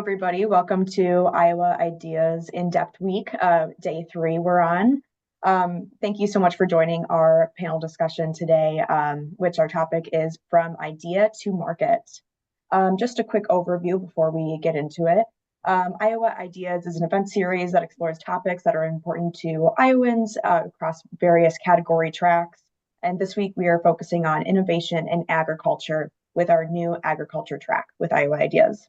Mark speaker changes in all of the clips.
Speaker 1: everybody. Welcome to Iowa Ideas In-Depth Week, day 3 we're on. Thank you so much for joining our panel discussion today, which our topic is From Idea to Market. Just a quick overview before we get into it. Iowa Ideas is an event series that explores topics that are important to Iowans across various category tracks. And this week we are focusing on innovation in agriculture with our new agriculture track with Iowa Ideas.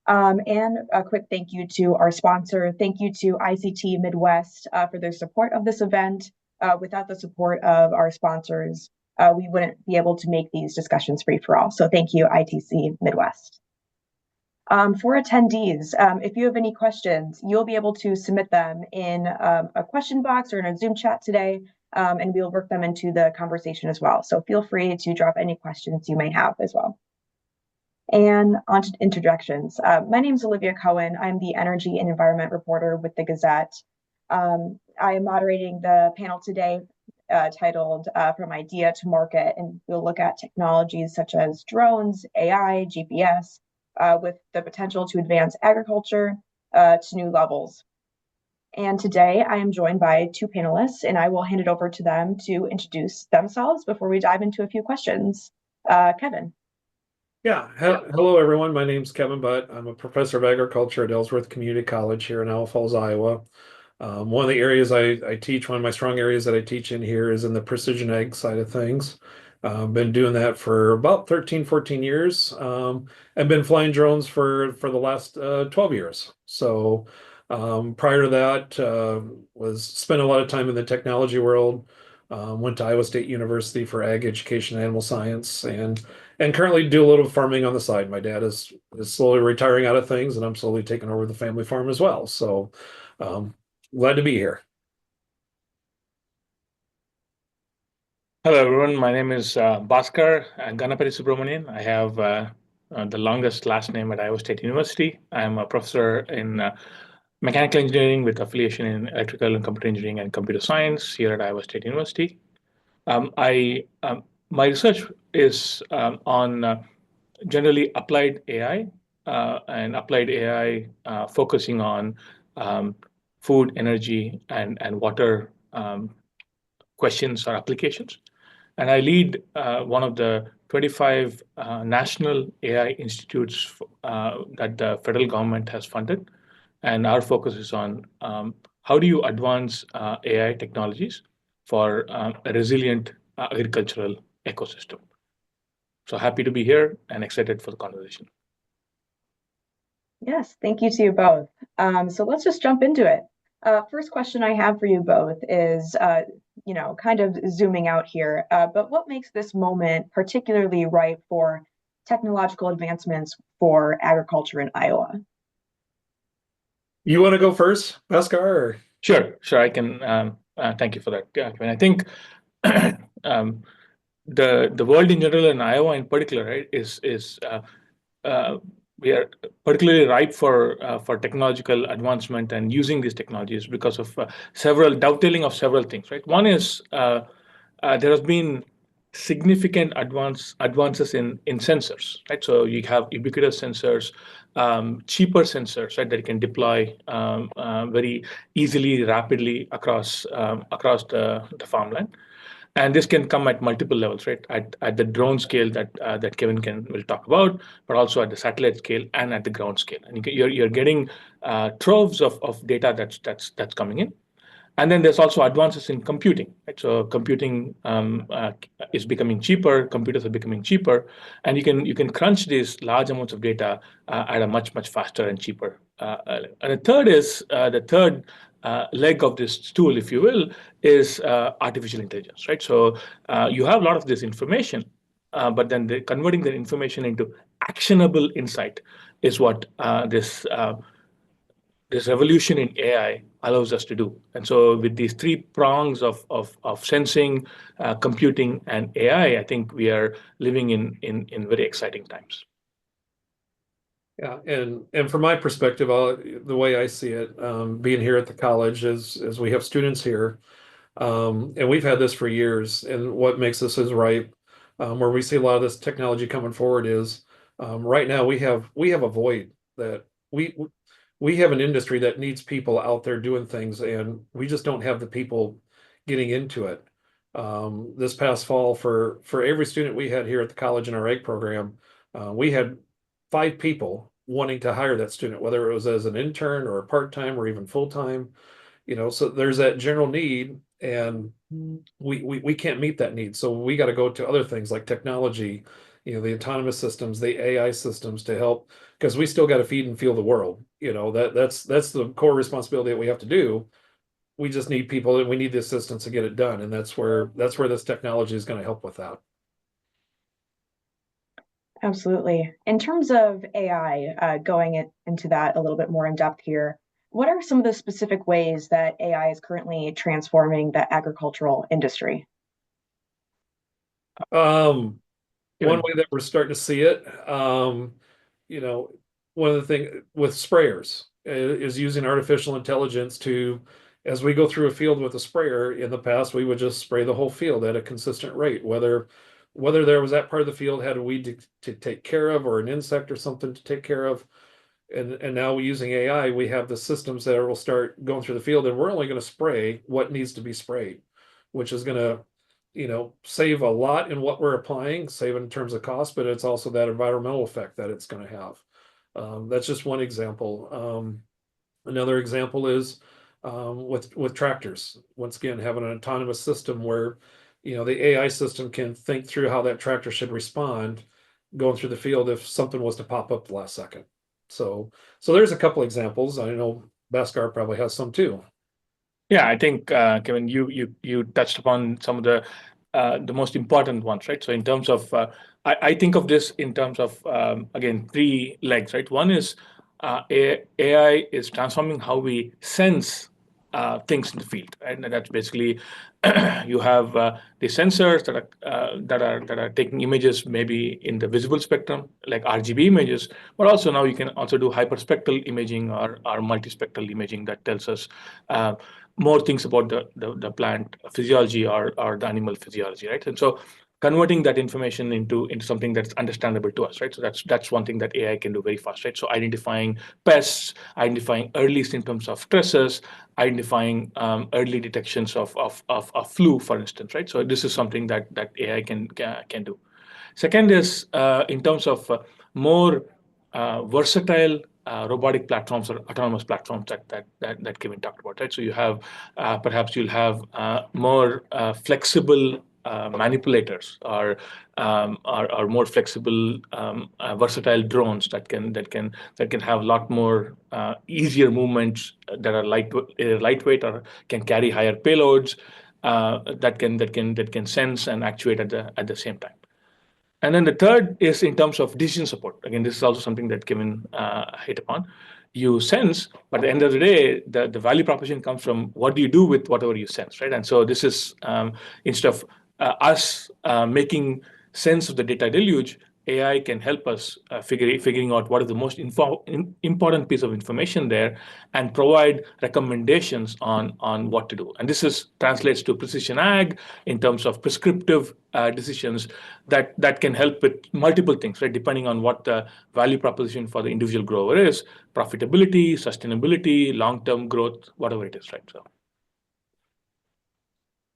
Speaker 1: And a quick thank you to our sponsor. Thank you to ICT Midwest for their support of this event. Without the support of our sponsors, we wouldn't be able to make these discussions free for all. So thank you, ITC Midwest. For attendees, if you have any questions, you'll be able to submit them in a question box or in a Zoom chat today, and we'll work them into the conversation as well. So feel free to drop any questions you may have as well. And on to introductions. My name is Olivia Cohen. I'm the Energy and Environment Reporter with the Gazette. I am moderating the panel today titled From Idea to Market, and we'll look at technologies such as drones, AI, GPS, with the potential to advance agriculture to new levels. And today I am joined by two panelists, and I will hand it over to them to introduce themselves before we dive into a few questions. Kevin.
Speaker 2: Yeah, hello everyone. My name's Kevin Butt. I'm a professor of agriculture at Ellsworth Community College here in Owl Falls, Iowa. One of the areas I teach, one of my strong areas that I teach in here is in the precision ag side of things. I've been doing that for about 13, 14 years. I've been flying drones for the last 12 years. So prior to that, spent a lot of time in the technology world. Went to Iowa State University for ag education and animal science, and currently do a little farming on the side. My dad is slowly retiring out of things, and I'm slowly taking over the family farm as well. So glad to be here.
Speaker 3: Hello, everyone. My name is Baskar Ganapathysubramanian. I have the longest last name at Iowa State University. I'm a professor in mechanical engineering with affiliation in electrical and computer engineering and computer science here at Iowa State University. My research is on generally applied AI and applied AI focusing on food, energy, and water questions or applications. And I lead one of the 25 national AI institutes that the federal government has funded. And our focus is on how do you advance AI technologies for a resilient agricultural ecosystem. So happy to be here and excited for the conversation.
Speaker 1: Yes, thank you to you both. So let's just jump into it. First question I have for you both is, kind of zooming out here, but what makes this moment particularly ripe for technological advancements for agriculture in Iowa?
Speaker 2: You want to go first, Baskar? Or?
Speaker 3: Sure. I can. Thank you for that. Yeah, I think the world in general and Iowa in particular, right, is we are particularly ripe for technological advancement and using these technologies because of several dovetailing of several things. Right. One is there has been significant advances in sensors. Right. So you have ubiquitous sensors, cheaper sensors, right, that you can deploy very easily, rapidly across the farmland. And this can come at multiple levels, right? At the drone scale that Kevin will talk about, but also at the satellite scale and at the ground scale. And you're getting troves of data that's coming in. And then there's also advances in computing, right? So computing is becoming cheaper. Computers are becoming cheaper, and you can crunch these large amounts of data at a much faster and cheaper. And the third is leg of this stool, if you will, is artificial intelligence, right? So you have a lot of this information, but then converting the information into actionable insight is what this revolution in AI allows us to do. And so with these three prongs of sensing, computing, and AI, I think we are living in very exciting times.
Speaker 2: Yeah, and from my perspective, the way I see it, being here at the college is we have students here, and we've had this for years. And what makes this is ripe, where we see a lot of this technology coming forward is right now we have a void that we we have an industry that needs people out there doing things, and we just don't have the people getting into it. This past fall, for every student we had here at the college in our egg program, we had 5 people wanting to hire that student, whether it was as an intern or a part-time or even full-time. So there's that general need, and we can't meet that need. So we got to go to other things like technology, the autonomous systems, the AI systems to help, because we still got to feed and fuel the world. That's the core responsibility that we have to do. We just need people, and we need the assistance to get it done, and that's where this technology is going to help with that.
Speaker 1: Absolutely. In terms of AI, going into that a little bit more in depth here, what are some of the specific ways that AI is currently transforming the agricultural industry?
Speaker 2: One
Speaker 3: Even
Speaker 2: way that we're starting to see it, one of the things with sprayers is using artificial intelligence to, as we go through a field with a sprayer. In the past, we would just spray the whole field at a consistent rate, whether there was that part of the field had a weed to take care of, or an insect or something to take care of. And now using AI, we have the systems that will start going through the field, and we're only going to spray what needs to be sprayed, which is going to, save a lot in what we're applying, save in terms of cost, but it's also that environmental effect that it's going to have. That's just one example. Another example is with tractors. Once again, having an autonomous system where, the AI system can think through how that tractor should respond going through the field if something was to pop up the last second. So there's a couple examples. I know Baskar probably has some too.
Speaker 3: Yeah, I think Kevin, you touched upon some of the most important ones, right? So in terms of, I think of this in terms of again 3 legs, right? One is AI is transforming how we sense things in the field, right? And that's basically you have the sensors that are taking images maybe in the visible spectrum, like RGB images, but also now you can also do hyperspectral imaging or multispectral imaging that tells us more things about the plant physiology or the animal physiology, right? And so converting that information into something that's understandable to us, right? So that's one thing that AI can do very fast, right? So identifying pests, identifying early symptoms of stresses, identifying early detections of flu, for instance, right? So this is something that AI can do. Second is in terms of more versatile robotic platforms or autonomous platforms that Kevin talked about, right? So you have perhaps you'll have more flexible manipulators or more flexible versatile drones that can have a lot more easier movements that are lightweight or can carry higher payloads that can sense and actuate at the same time. And then the third is in terms of decision support. Again, this is also something that Kevin hit upon. You sense, but at the end of the day, the value proposition comes from what do you do with whatever you sense, right? And so this is instead of us making sense of the data deluge, AI can help us figuring out what is the most important piece of information there and provide recommendations on what to do. And this translates to precision ag in terms of prescriptive decisions that can help with multiple things, right? Depending on what the value proposition for the individual grower is, profitability, sustainability, long-term growth, whatever it is, right? So.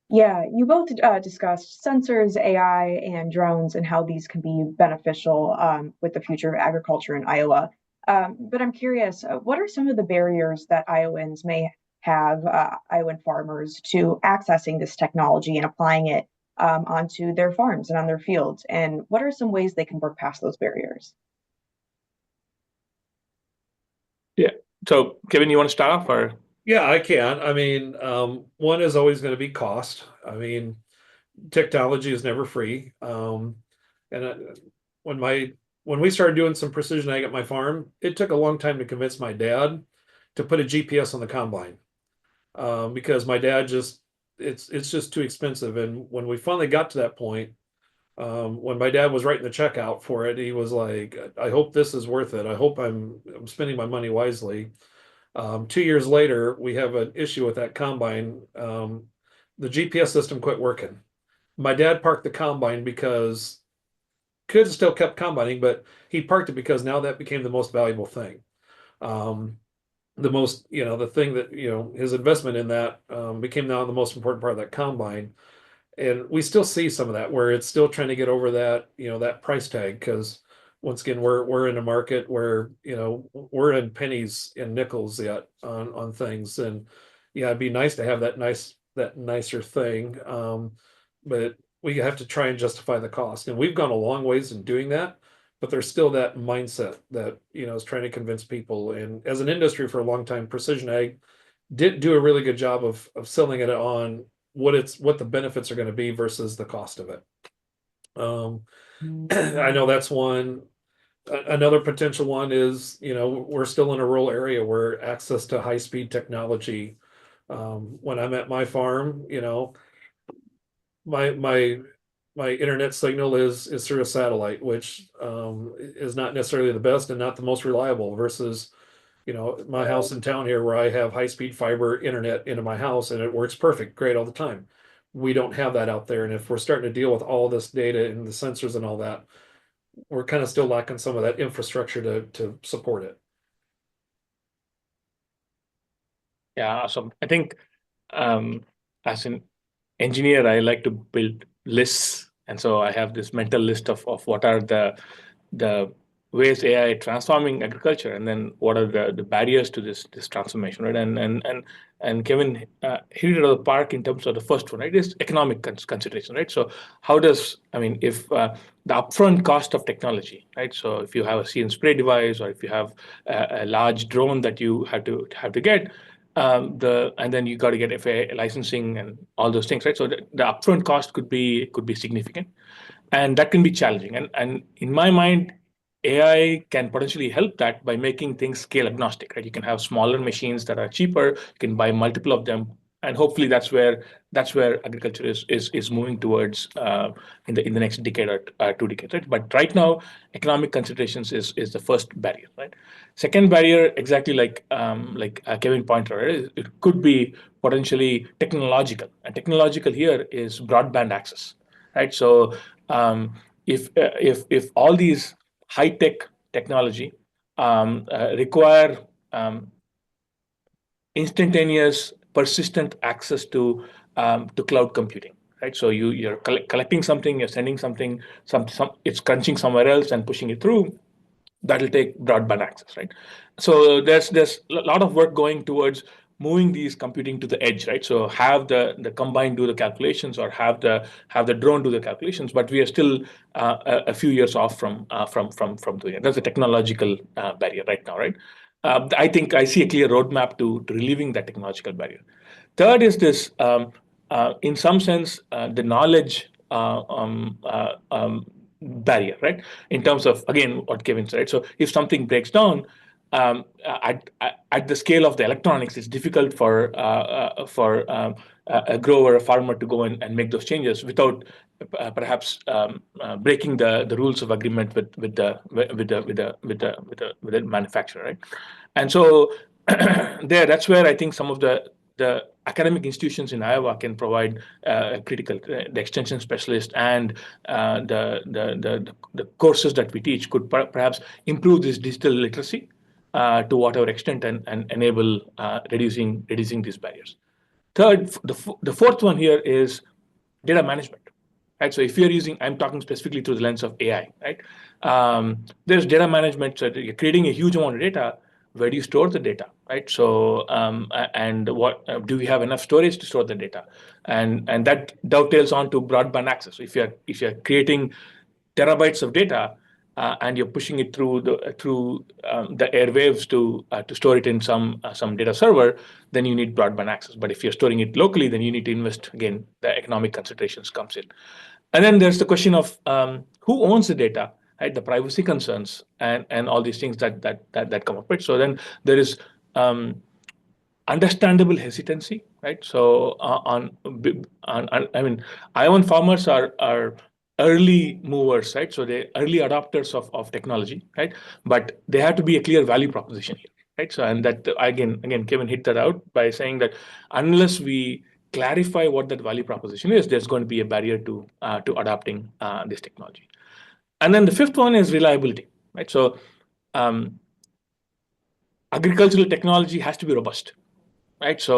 Speaker 1: Yeah, you both discussed sensors, AI, and drones and how these can be beneficial with the future of agriculture in Iowa. But I'm curious, what are some of the barriers that Iowans may have, Iowan farmers, to accessing this technology and applying it onto their farms and on their fields? And what are some ways they can work past those barriers?
Speaker 3: Yeah. So, Kevin, you want to start off, or?
Speaker 2: Yeah, I can. I mean, one is always going to be cost. I mean, technology is never free. And when we started doing some precision ag at my farm, it took a long time to convince my dad to put a GPS on the combine, because my dad it's just too expensive. And when we finally got to that point, when my dad was writing the check out for it, he was like, "I hope this is worth it. I hope I'm spending my money wisely." 2 years later, we have an issue with that combine. The GPS system quit working. My dad parked the combine because could have still kept combining, but he parked it because now that became the most valuable thing. The most, the thing that, his investment in that became now the most important part of that combine. And we still see some of that where it's still trying to get over that, that price tag. Because once again, we're in a market where, we're in pennies and nickels yet on things. And yeah, it'd be nice to have that nicer thing. But we have to try and justify the cost. And we've gone a long ways in doing that, but there's still that mindset that, is trying to convince people. And as an industry for a long time, precision ag did do a really good job of selling it on what the benefits are going to be versus the cost of it. I know that's one. Another potential one is, we're still in a rural area where access to high-speed technology. When I'm at my farm, my internet signal is through a satellite, which is not necessarily the best and not the most reliable versus, my house in town here where I have high-speed fiber internet into my house and it works perfect, great all the time. We don't have that out there. And if we're starting to deal with all this data and the sensors and all that, we're kind of still lacking some of that infrastructure to support it.
Speaker 3: Yeah, awesome. I think as an engineer, I like to build lists. And so I have this mental list of what are the ways AI transforming agriculture, and then what are the barriers to this transformation, right? And Kevin hit it out of the park in terms of the first one, right? Is economic consideration, right? So how does, if the upfront cost of technology, right? So if you have a see and spray device, or if you have a large drone that you have to get, and then you got to get FAA licensing and all those things, right? So the upfront cost could be significant, and that can be challenging. And in my mind, AI can potentially help that by making things scale agnostic, right? You can have smaller machines that are cheaper. You can buy multiple of them, and hopefully that's where agriculture is moving towards in the next decade or 2 decades, right? But right now, economic considerations is the first barrier, right? Second barrier, exactly like Kevin pointed out, right? It could be potentially technological, and technological here is broadband access, right? So if all these high-tech technology require instantaneous, persistent access to cloud computing, right? So you're collecting something, you're sending something, it's crunching somewhere else and pushing it through. That'll take broadband access, right? So there's a lot of work going towards moving these computing to the edge, right? So have the combine do the calculations, or have the drone do the calculations, but we are still a few years off from doing it. That's a technological barrier right now, right? I think I see a clear roadmap to relieving that technological barrier. Third is this, in some sense, the knowledge barrier, right? In terms of, again, what Kevin said, right? So if something breaks down, at the scale of the electronics, it's difficult for a grower, a farmer to go and make those changes without perhaps breaking the rules of agreement with the manufacturer, right? And so that's where I think some of the academic institutions in Iowa can provide critical, the extension specialist and the courses that we teach could perhaps improve this digital literacy to whatever extent, and enable reducing these barriers. Third, the fourth one here is data management, right? So if you're using, I'm talking specifically through the lens of AI, right? There's data management. So you're creating a huge amount of data. Where do you store the data, right? So and what do we have enough storage to store the data? And that dovetails onto broadband access. So if you're creating terabytes of data, and you're pushing it through the airwaves to store it in some data server, then you need broadband access. But if you're storing it locally, then you need to invest. Again, the economic considerations comes in, and then there's the question of who owns the data, right? The privacy concerns and all these things that come up, right? So then there is understandable hesitancy, right? So Iowan farmers are early movers, right? So they're early adopters of technology, right? But there have to be a clear value proposition here, right? So, and that again, Kevin hit that out by saying that unless we clarify what that value proposition is, there's going to be a barrier to adopting this technology. And then the fifth one is reliability, right? So agricultural technology has to be robust, right? So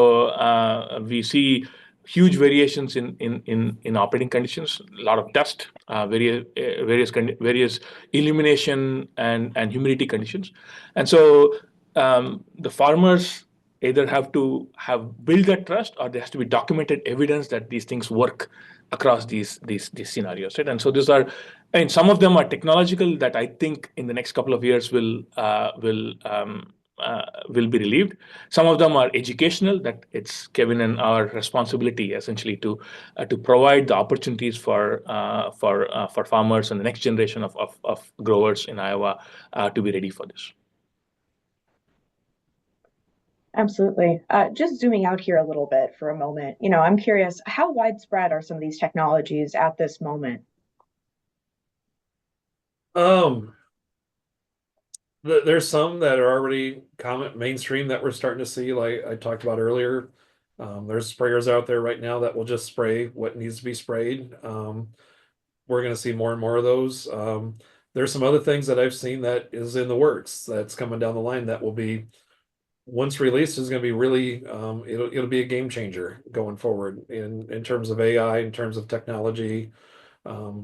Speaker 3: we see huge variations in operating conditions, a lot of dust, various illumination and humidity conditions, and so the farmers either have to have built that trust, or there has to be documented evidence that these things work across these scenarios, right? And so these are, and some of them are technological that I think in the next couple of years will be relieved. Some of them are educational, that it's Kevin and our responsibility essentially to provide the opportunities for farmers and the next generation of growers in Iowa to be ready for this.
Speaker 1: Absolutely. Just zooming out here a little bit for a moment, I'm curious, how widespread are some of these technologies at this moment?
Speaker 2: There's some that are already mainstream that we're starting to see, like I talked about earlier. There's sprayers out there right now that will just spray what needs to be sprayed. We're going to see more and more of those. There's some other things that I've seen that is in the works that's coming down the line that will be, once released, is going to be really, it'll be a game changer going forward in terms of AI, in terms of technology, a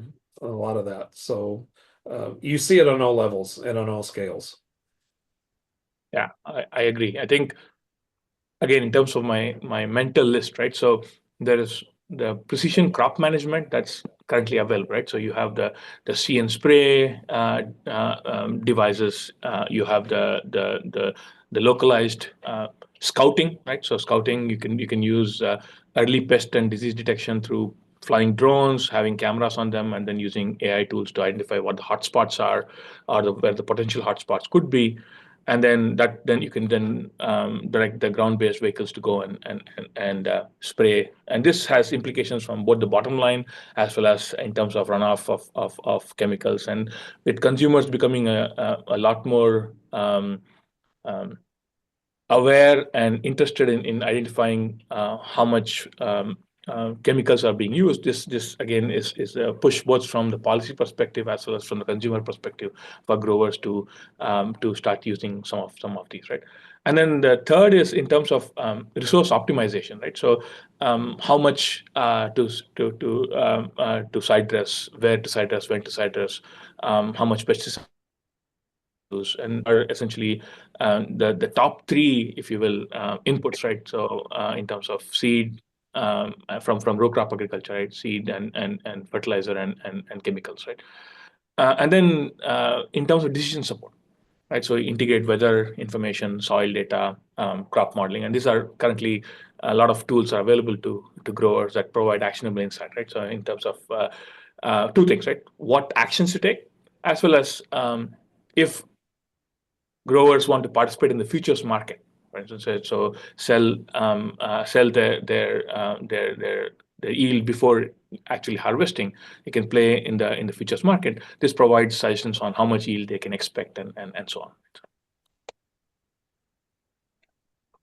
Speaker 2: lot of that. So you see it on all levels and on all scales.
Speaker 3: Yeah, I agree. I think, again, in terms of my mental list, right? So there is the precision crop management that's currently available, right? So you have the see and spray devices. You have the localized scouting, right? So scouting, you can use early pest and disease detection through flying drones, having cameras on them, and then using AI tools to identify what the hotspots are, or where the potential hotspots could be. And then you can direct the ground-based vehicles to go and spray. And this has implications from both the bottom line as well as in terms of runoff of chemicals. And with consumers becoming a lot more aware and interested in identifying how much chemicals are being used, this again is a push both from the policy perspective as well as from the consumer perspective for growers to start using some of these, right? And then the third is in terms of resource optimization, right? So how much to side dress, where to side dress, when to side dress, how much pesticides, and are essentially the top three, if you will, inputs, right? So in terms of seed, from row crop agriculture, right? Seed and fertilizer and chemicals, right? And then in terms of decision support, right? So integrate weather information, soil data, crop modeling, and these are currently a lot of tools are available to growers that provide actionable insight, right? So in terms of two things, right? What actions to take, as well as if growers want to participate in the futures market, for instance, so sell their yield before actually harvesting, they can play in the futures market. This provides suggestions on how much yield they can expect and so on.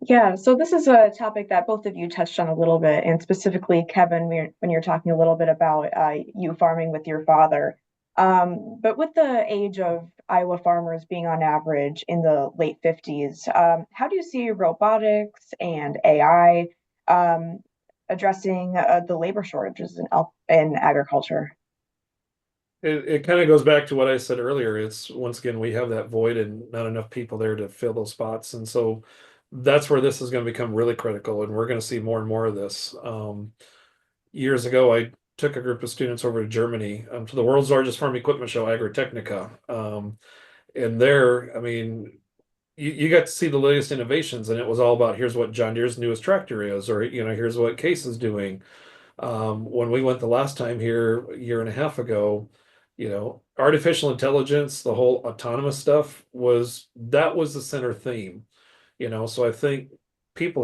Speaker 1: Yeah, so this is a topic that both of you touched on a little bit, and specifically, Kevin, when you're talking a little bit about you farming with your father. But with the age of Iowa farmers being on average in the late 50s, how do you see robotics and AI addressing the labor shortages in agriculture?
Speaker 2: It kind of goes back to what I said earlier. It's, once again, we have that void and not enough people there to fill those spots. And so that's where this is going to become really critical. And we're going to see more and more of this. Years ago, I took a group of students over to Germany, to the world's largest farm equipment show, Agritechnica. And there, I mean, you got to see the latest innovations, and it was all about, here's what John Deere's newest tractor is, or, here's what Case is doing. When we went the last time here a year and a half ago, artificial intelligence, the whole autonomous stuff was the center theme. So I think people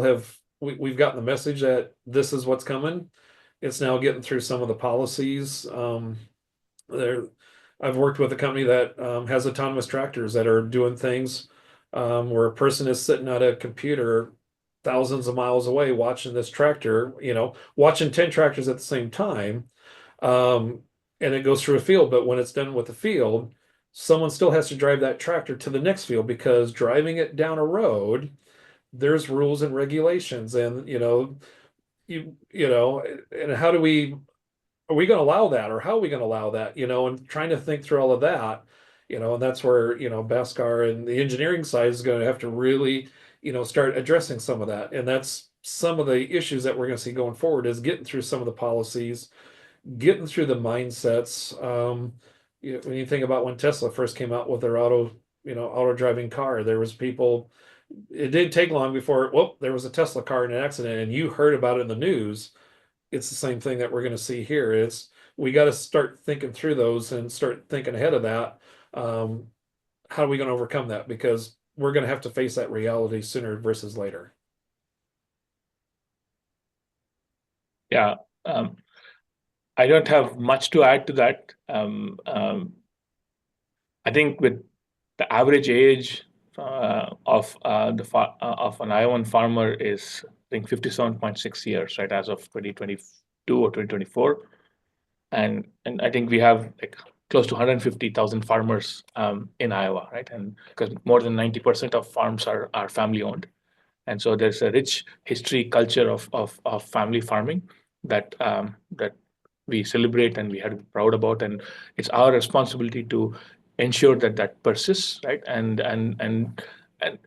Speaker 2: we've gotten the message that this is what's coming. It's now getting through some of the policies. I've worked with a company that has autonomous tractors that are doing things where a person is sitting at a computer thousands of miles away watching this tractor, watching 10 tractors at the same time. And it goes through a field, but when it's done with the field, someone still has to drive that tractor to the next field because driving it down a road, there's rules and regulations, and and how do we are we going to allow that, or how are we going to allow that, and trying to think through all of that, and that's where, Baskar and the engineering side is going to have to really, start addressing some of that. And that's some of the issues that we're going to see going forward, is getting through some of the policies, getting through the mindsets. When you think about when Tesla first came out with their auto driving car, there was people, it didn't take long before, there was a Tesla car in an accident and you heard about it in the news. It's the same thing that we're going to see here. We got to start thinking through those and start thinking ahead of that. How are we going to overcome that? Because we're going to have to face that reality sooner versus later.
Speaker 3: Yeah, I don't have much to add to that. I think with the average age of an Iowan farmer is, I think, 57.6 years, right, as of 2022 or 2024, and I think we have like close to 150,000 farmers in Iowa, right, and because more than 90% of farms are family owned, and so there's a rich history culture of family farming that we celebrate and we have to be proud about, and it's our responsibility to ensure that persists, right? And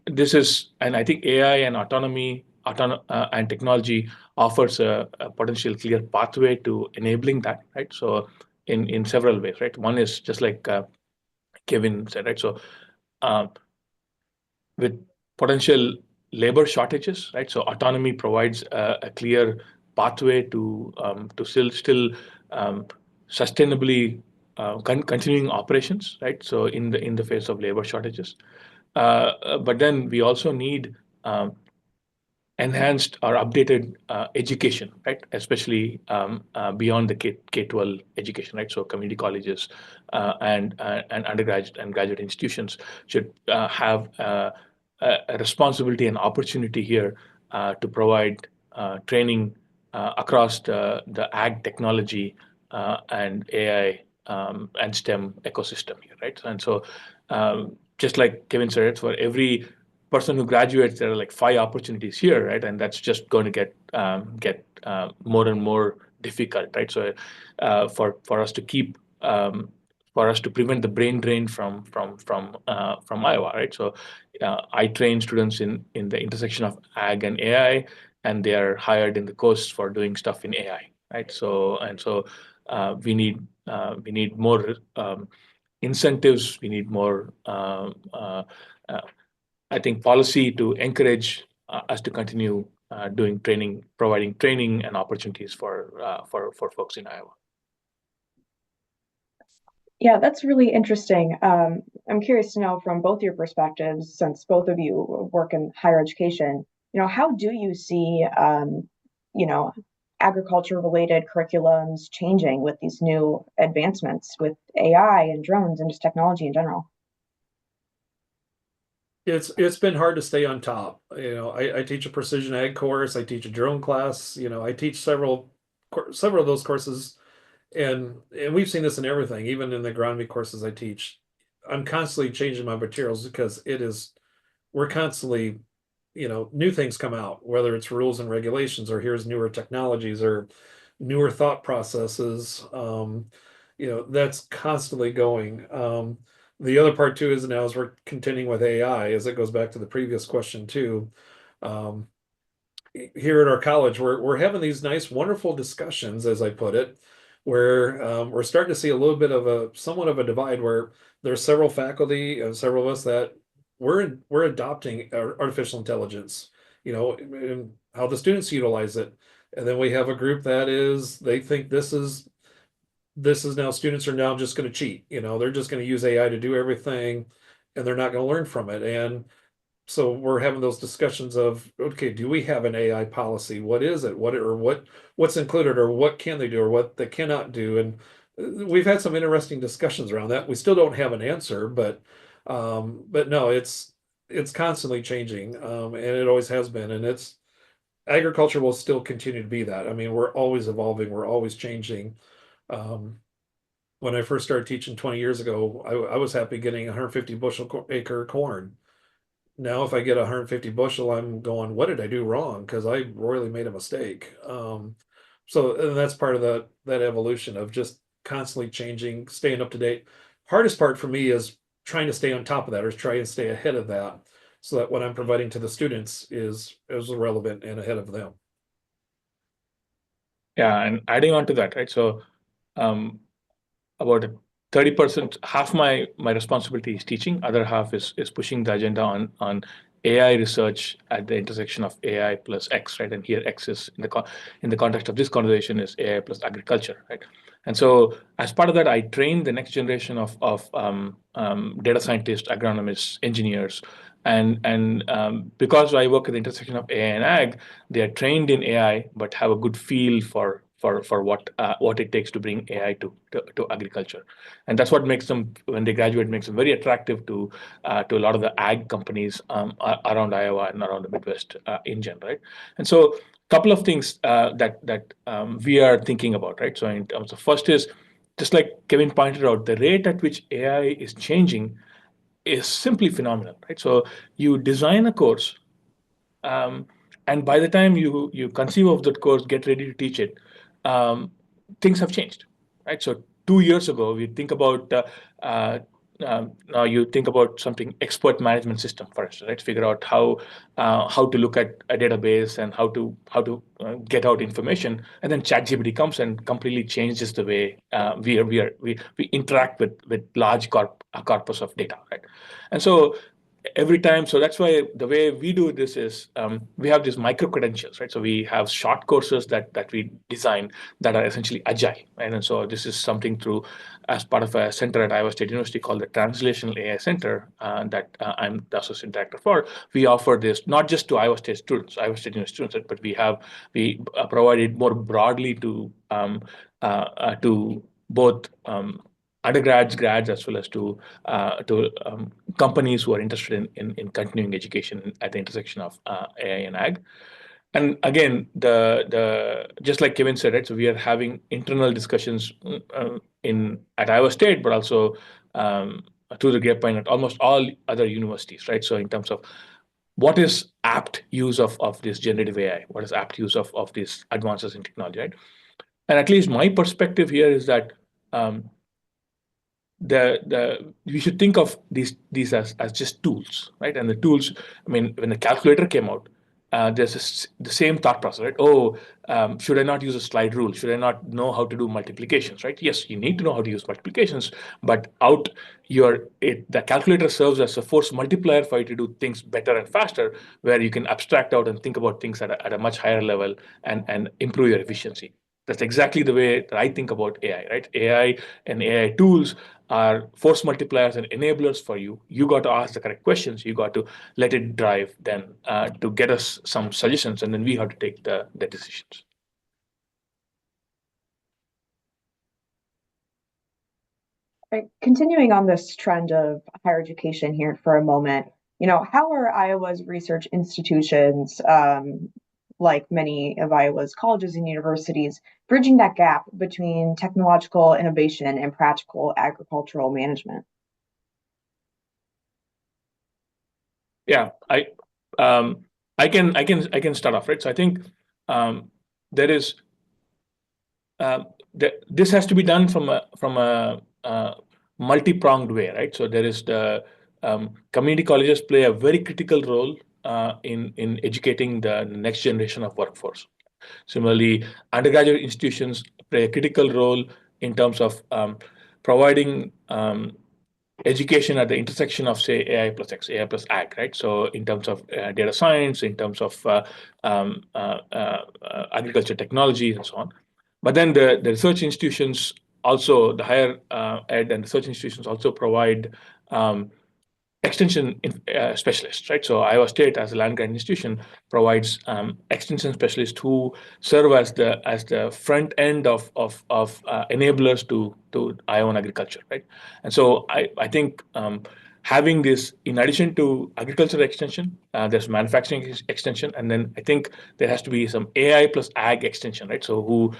Speaker 3: this is, and I think AI and and technology offers a potential clear pathway to enabling that, right? So in several ways, right? One is just like Kevin said, right? So with potential labor shortages, right? So autonomy provides a clear pathway to still sustainably continuing operations, right? So in the face of labor shortages, but then we also need enhanced or updated education, right? Especially beyond the K-12 education, right? So community colleges and undergraduate and graduate institutions should have a responsibility and opportunity here to provide training across the ag technology and AI and STEM ecosystem here, right? And so just like Kevin said, for every person who graduates, there are like 5 opportunities here, right? And that's just going to get more and more difficult, right? So for us to keep for us to prevent the brain drain from Iowa, right? So I train students in the intersection of ag and AI, and they are hired in the course for doing stuff in AI, right? So we need more incentives. We need more I think policy to encourage us to continue doing training, providing training and opportunities for folks in Iowa.
Speaker 1: Yeah, that's really interesting. I'm curious to know from both your perspectives, since both of you work in higher education, how do you see, you know, agriculture-related curriculums changing with these new advancements with AI and drones and just technology in general?
Speaker 2: It's been hard to stay on top. I teach a precision ag course. I teach a drone class. I teach several of those courses, and we've seen this in everything, even in the agronomy courses I teach. I'm constantly changing my materials because we're constantly, new things come out, whether it's rules and regulations or here's newer technologies or newer thought processes. That's constantly going. The other part too is now as we're contending with AI, as it goes back to the previous question too. Here at our college, we're having these nice, wonderful discussions, as I put it, where we're starting to see a little bit of somewhat of a divide where there's several faculty and several of us that we're adopting artificial intelligence, and how the students utilize it. And then we have a group that they think this is now, students are now just going to cheat, they're just going to use AI to do everything and they're not going to learn from it. And so we're having those discussions of, okay, do we have an AI policy? What is it? What's included, or what can they do, or what they cannot do? And we've had some interesting discussions around that. We still don't have an answer, but no, it's constantly changing, and it always has been. And agriculture will still continue to be that. I mean, we're always evolving, we're always changing. when I first started teaching 20 years ago, I was happy getting 150 bushel acre corn. Now, if I get 150 bushel, I'm going, what did I do wrong? Because I royally made a mistake. So and that's part of that evolution of just constantly changing, staying up to date. Hardest part for me is trying to stay on top of that, or try and stay ahead of that, so that what I'm providing to the students is relevant and ahead of them.
Speaker 3: Yeah, and adding on to that, right? So about 30%, half my responsibility is teaching, other half is pushing the agenda on AI research at the intersection of AI plus X, right? And here X is in the context of this conversation is AI plus agriculture, right? And so as part of that, I train the next generation of data scientists, agronomists, engineers, and because I work at the intersection of AI and ag, they are trained in AI but have a good feel for what it takes to bring AI to agriculture, and that's what makes them, when they graduate, makes them very attractive to a lot of the ag companies around Iowa and around the Midwest in general, right? And so, couple of things that we are thinking about, right? So, in terms of first is just like Kevin pointed out, the rate at which AI is changing is simply phenomenal, right? So you design a course, and by the time you conceive of that course, get ready to teach it, things have changed, right? So 2 years ago, we think about now you think about something expert management system, for instance, right? Figure out how to look at a database and how to get out information, and then ChatGPT comes and completely changes the way we interact with large corpus of data, right? And so every time, so that's why the way we do this is we have these micro credentials, right? So we have short courses that we design that are essentially agile, right? And so this is something through as part of a center at Iowa State University called the Translational AI Center that I'm the associate director for. We offer this not just to Iowa State University students, but we provide it more broadly to both undergrads, grads, as well as to companies who are interested in continuing education at the intersection of AI and ag. And again, the just like Kevin said, right? So we are having internal discussions at Iowa State, but also through the grapevine at almost all other universities, right? So in terms of what is apt use of this generative AI, what is apt use of these advances in technology, right? And at least my perspective here is that we should think of these as just tools, right? And the tools, I mean, when the calculator came out, there's the same thought process, right? Oh, should I not use a slide rule? Should I not know how to do multiplications, right? Yes, you need to know how to use multiplications, but the calculator serves as a force multiplier for you to do things better and faster, where you can abstract out and think about things at a much higher level and improve your efficiency. That's exactly the way that I think about AI, right? AI and AI tools are force multipliers and enablers for you. You got to ask the correct questions. You got to let it drive then to get us some suggestions, and then we have to take the decisions.
Speaker 1: Right. Continuing on this trend of higher education here for a moment, how are Iowa's research institutions, like many of Iowa's colleges and universities, bridging that gap between technological innovation and practical agricultural management?
Speaker 3: Yeah, I can start off, right? So I think there is this has to be done from a multi-pronged way, right? So there is the community colleges play a very critical role in educating the next generation of workforce. Similarly, undergraduate institutions play a critical role in terms of providing education at the intersection of, say, AI plus X, AI plus ag, right? So in terms of data science, in terms of agriculture technology, and so on. But then the research institutions also, the higher ed and research institutions also provide extension specialists, right? So Iowa State, as a land grant institution, provides extension specialists who serve as the front end of enablers to Iowan agriculture, right? And so I think having this, in addition to agricultural extension, there's manufacturing extension, and then I think there has to be some AI plus ag extension, right? So who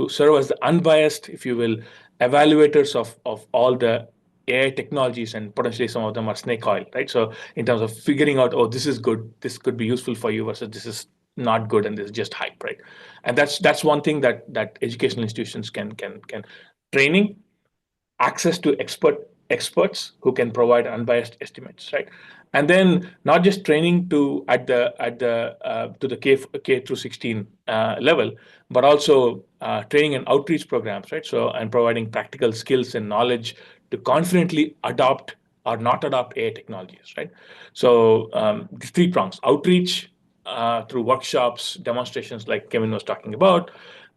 Speaker 3: serve as the unbiased, if you will, evaluators of all the AI technologies, and potentially some of them are snake oil, right? So in terms of figuring out, oh, this is good, this could be useful for you, versus this is not good and this is just hype, right? And that's one thing that educational institutions can training, access to experts who can provide unbiased estimates, right? And then not just training to the K through 16 level, but also training and outreach programs, right? So, and providing practical skills and knowledge to confidently adopt or not adopt AI technologies, right? So the three prongs: outreach through workshops, demonstrations, like Kevin was talking about,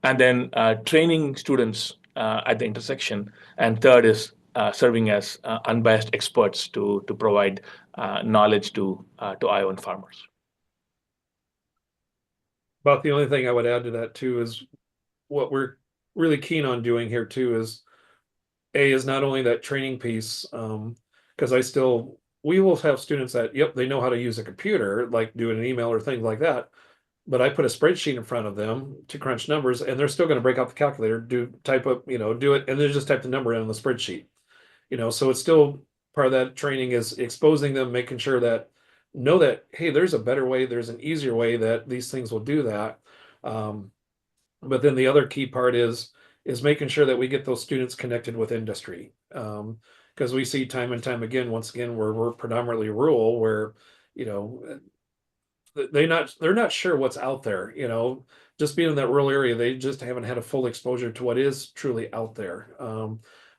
Speaker 3: and then training students at the intersection, and third is serving as unbiased experts to provide knowledge to Iowan farmers.
Speaker 2: About the only thing I would add to that too is what we're really keen on doing here too is not only that training piece, because we will have students that, yep, they know how to use a computer, like doing an email or things like that. But I put a spreadsheet in front of them to crunch numbers, and they're still going to break out the calculator, do it, and then just type the number in on the spreadsheet. So it's still part of that training is exposing them, making sure that know that, hey, there's a better way, there's an easier way that these things will do that. But then the other key part is making sure that we get those students connected with industry. Because we see time and time again, once again, where we're predominantly rural, where, they're not sure what's out there, just being in that rural area, they just haven't had a full exposure to what is truly out there.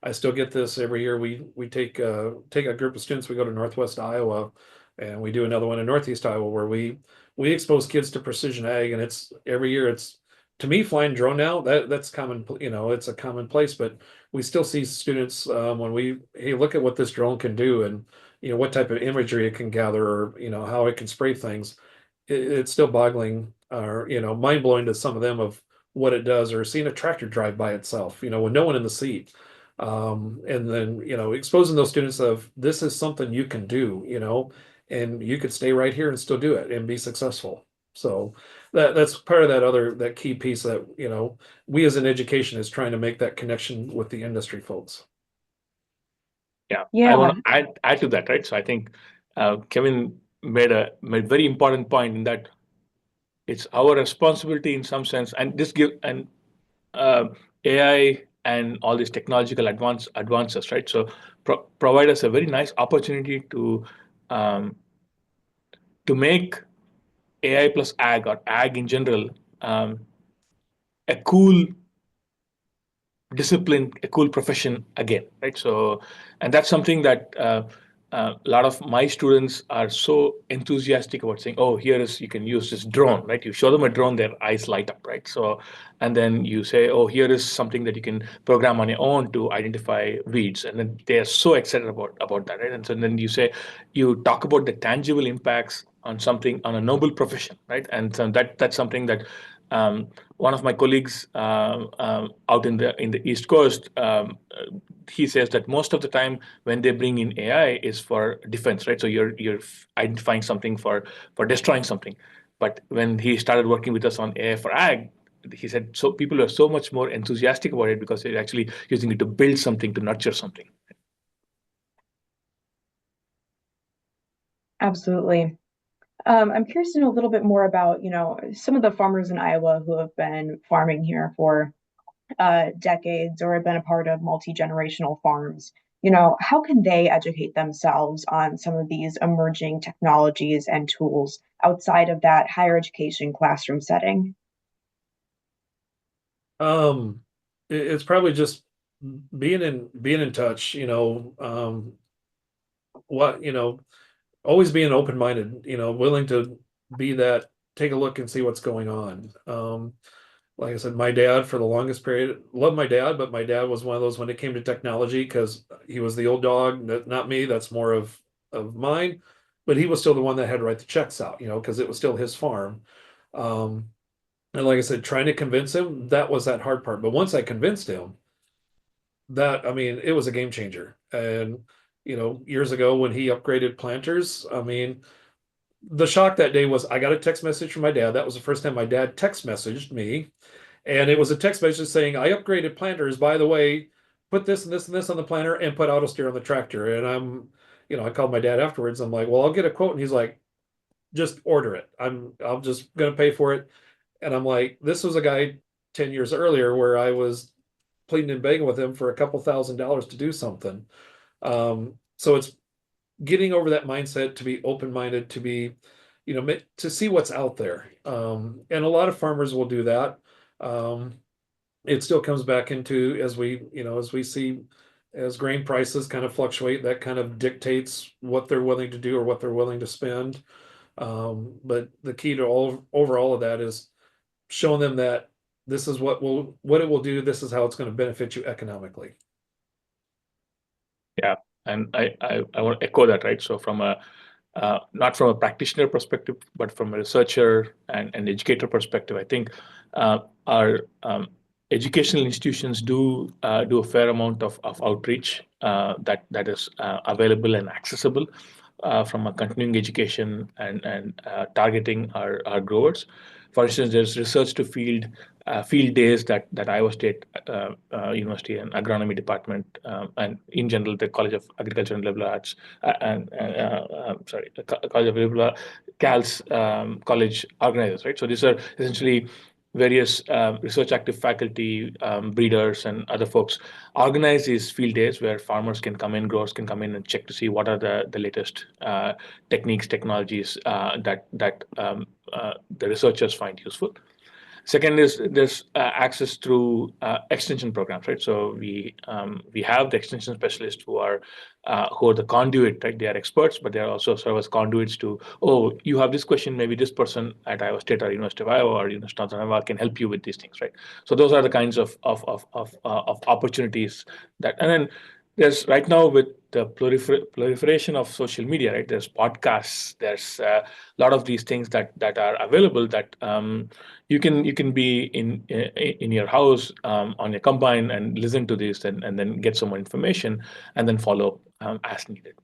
Speaker 2: I still get this every year. We take a group of students, we go to Northwest Iowa, and we do another one in Northeast Iowa, where we expose kids to precision ag, and it's every year. It's, to me, flying drone now, that's common, it's a commonplace, but we still see students when hey, look at what this drone can do, and what type of imagery it can gather, or how it can spray things. It's still boggling, or mind blowing to some of them of what it does, or seeing a tractor drive by itself, with no one in the seat. And then exposing those students of, this is something you can do, and you could stay right here and still do it and be successful. So that's part of that key piece that we as an education is trying to make that connection with the industry folks.
Speaker 3: Yeah. I want to add to that, right? So I think Kevin made a very important point in that it's our responsibility in some sense, and AI and all these technological advances, right? So provide us a very nice opportunity to make AI plus ag, or ag in general, a cool discipline, a cool profession again, right? So, and that's something that a lot of my students are so enthusiastic about, saying, oh, you can use this drone, right? You show them a drone, their eyes light up, right? So, and then you say, oh, here is something that you can program on your own to identify weeds. And then they are so excited about that, right? And so then you talk about the tangible impacts on something, on a noble profession, right? And so that's something that one of my colleagues out in the East Coast, he says that most of the time when they bring in AI is for defense, right? So you're identifying something for destroying something. But when he started working with us on AI for ag, he said, so people are so much more enthusiastic about it because they're actually using it to build something, to nurture something.
Speaker 1: Absolutely. I'm curious to know a little bit more about, some of the farmers in Iowa who have been farming here for decades, or have been a part of multi-generational farms. How can they educate themselves on some of these emerging technologies and tools outside of that higher education classroom setting?
Speaker 2: It's probably just being in touch, always being open-minded, willing to be that, take a look and see what's going on. Like I said, my dad, for the longest period, loved my dad, but my dad was one of those when it came to technology, because he was the old dog, not me, that's more of mine, but he was still the one that had to write the checks out, because it was still his farm. And like I said, trying to convince him, that was that hard part. But once I convinced him, it was a game changer. And years ago when he upgraded planters. I mean, the shock that day was I got a text message from my dad. That was the first time my dad text messaged me. And it was a text message saying, I upgraded planters. By the way, put this and this and this on the planter and put auto steer on the tractor. And I called my dad afterwards. I'm like, well, I'll get a quote. And he's like, just order it. I'm just gonna pay for it. And I'm like, this was a guy 10 years earlier where I was pleading and begging with him for a couple $1,000s to do something. So it's getting over that mindset, to be open-minded, to be, to see what's out there. And a lot of farmers will do that. It still comes back into, as we see, as grain prices kind of fluctuate, that kind of dictates what they're willing to do or what they're willing to spend. But the key to overall of that is showing them that this is what it will do. This is how it's going to benefit you economically.
Speaker 3: Yeah, and I want to echo that, right? So from a not from a practitioner perspective, but from a researcher and educator perspective, I think our educational institutions do a fair amount of outreach that is available and accessible from a continuing education and targeting our growers. For instance, there's research to field days that Iowa State University and Agronomy Department and in general the College of Agriculture and Liberal Arts the College of Liberal CAL's college organizers, right? So these are essentially various research active faculty, breeders, and other folks organize these field days where farmers can come in, growers can come in and check to see what are the latest techniques, technologies that the researchers find useful. Second is there's access through extension programs, right? So we have the extension specialists who are the conduit, right? They are experts, but they are also serve as conduits to, oh, you have this question, maybe this person at Iowa State or University of Iowa or University of Northern Iowa can help you with these things, right? So those are the kinds of opportunities that, and then there's right now with the proliferation of social media, right? There's podcasts, there's a lot of these things that are available that you can be in your house on your combine and listen to this and then get some more information and then follow up as needed.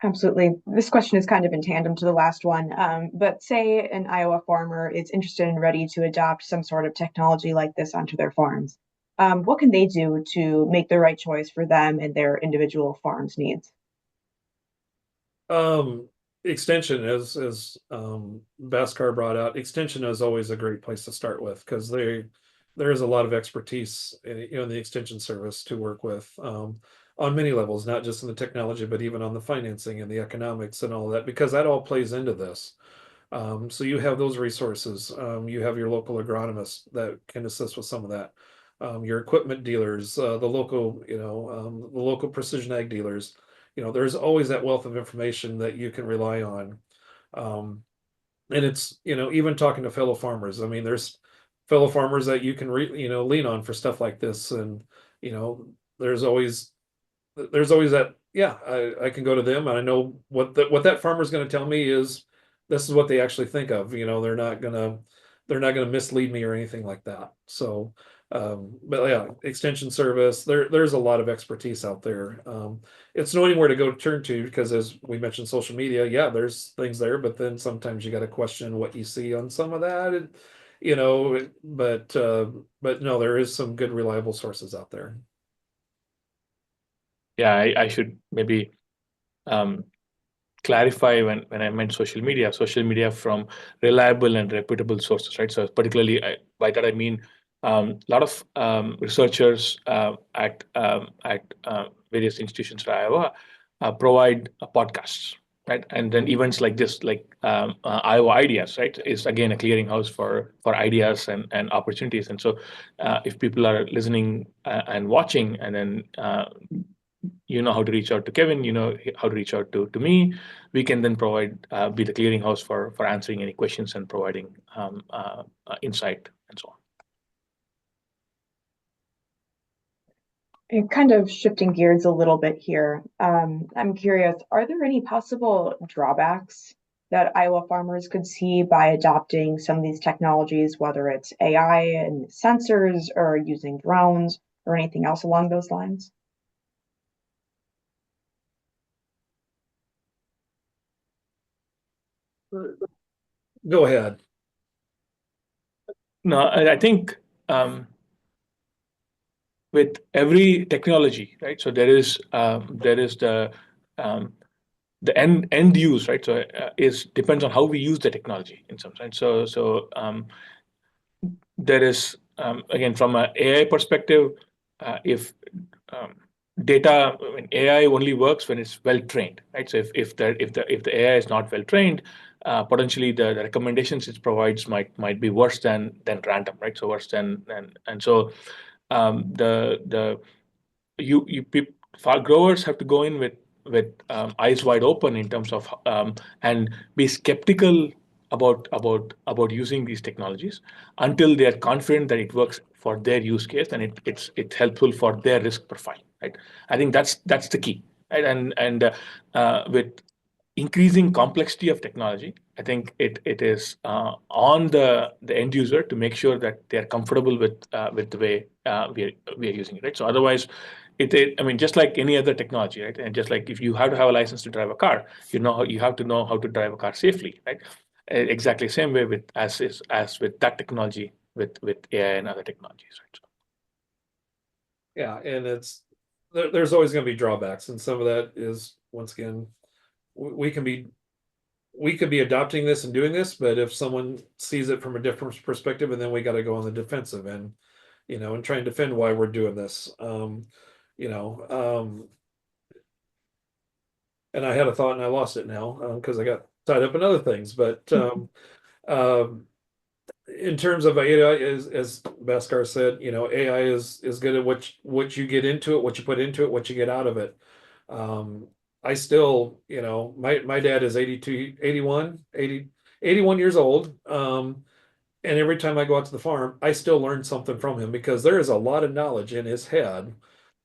Speaker 1: Absolutely. This question is kind of in tandem to the last one. But say an Iowa farmer is interested and ready to adopt some sort of technology like this onto their farms. What can they do to make the right choice for them and their individual farm's needs?
Speaker 2: Extension, as Baskar brought out, extension is always a great place to start with because there is a lot of expertise in the extension service to work with on many levels, not just in the technology, but even on the financing and the economics and all that, because that all plays into this. So you have those resources. You have your local agronomists that can assist with some of that. Your equipment dealers, the local precision ag dealers. There's always that wealth of information that you can rely on. And it's, even talking to fellow farmers. I mean, there's fellow farmers that you can lean on for stuff like this. And, there's always that, yeah, I can go to them and I know what that farmer is going to tell me is this is what they actually think of. They're not gonna mislead me or anything like that. So but yeah, extension service, there's a lot of expertise out there. It's knowing where to go turn to because as we mentioned social media, yeah, there's things there, but then sometimes you got to question what you see on some of that, and, but no, there is some good reliable sources out there.
Speaker 3: Yeah, I should maybe clarify when I meant social media from reliable and reputable sources, right? So particularly by that I mean a lot of researchers at various institutions in Iowa provide podcasts, right? And then events like this, like Iowa Ideas, right, is again a clearinghouse for ideas and opportunities. And so if people are listening and watching, and then how to reach out to Kevin, how to reach out to me, we can then provide be the clearinghouse for answering any questions and providing insight and so on.
Speaker 1: And kind of shifting gears a little bit here, I'm curious, are there any possible drawbacks that Iowa farmers could see by adopting some of these technologies, whether it's AI and sensors or using drones or anything else along those lines?
Speaker 2: Go ahead.
Speaker 3: No, I think with every technology, right? So there is um, the end use, right? So is depends on how we use the technology in some sense. So there is again from an AI perspective, if um, data, I mean, AI only works when it's well trained, right? So if the AI is not well trained, potentially the recommendations it provides might be worse than random, right? So worse than and so the farm growers have to go in with eyes wide open in terms of and be skeptical about using these technologies until they are confident that it works for their use case and it's helpful for their risk profile, right? I think that's the key, right? And with increasing complexity of technology, I think it is on the end user to make sure that they are comfortable with the way we are using it, right? So otherwise, I mean, just like any other technology, right? And just like if you have to have a license to drive a car, you have to know how to drive a car safely, right? Exactly same way as with that technology with AI and other technologies, right? So,
Speaker 2: Yeah, and there's always going to be drawbacks, and some of that is, once again, we could be adopting this and doing this, but if someone sees it from a different perspective, and then we got to go on the defensive and and try and defend why we're doing this. You know, and I had a thought and I lost it now because I got tied up in other things. But um, in terms of AI, as Baskar said, AI is good at what you get into it, what you put into it, what you get out of it. I still, my dad is 82, 81 years old. And every time I go out to the farm, I still learn something from him because there is a lot of knowledge in his head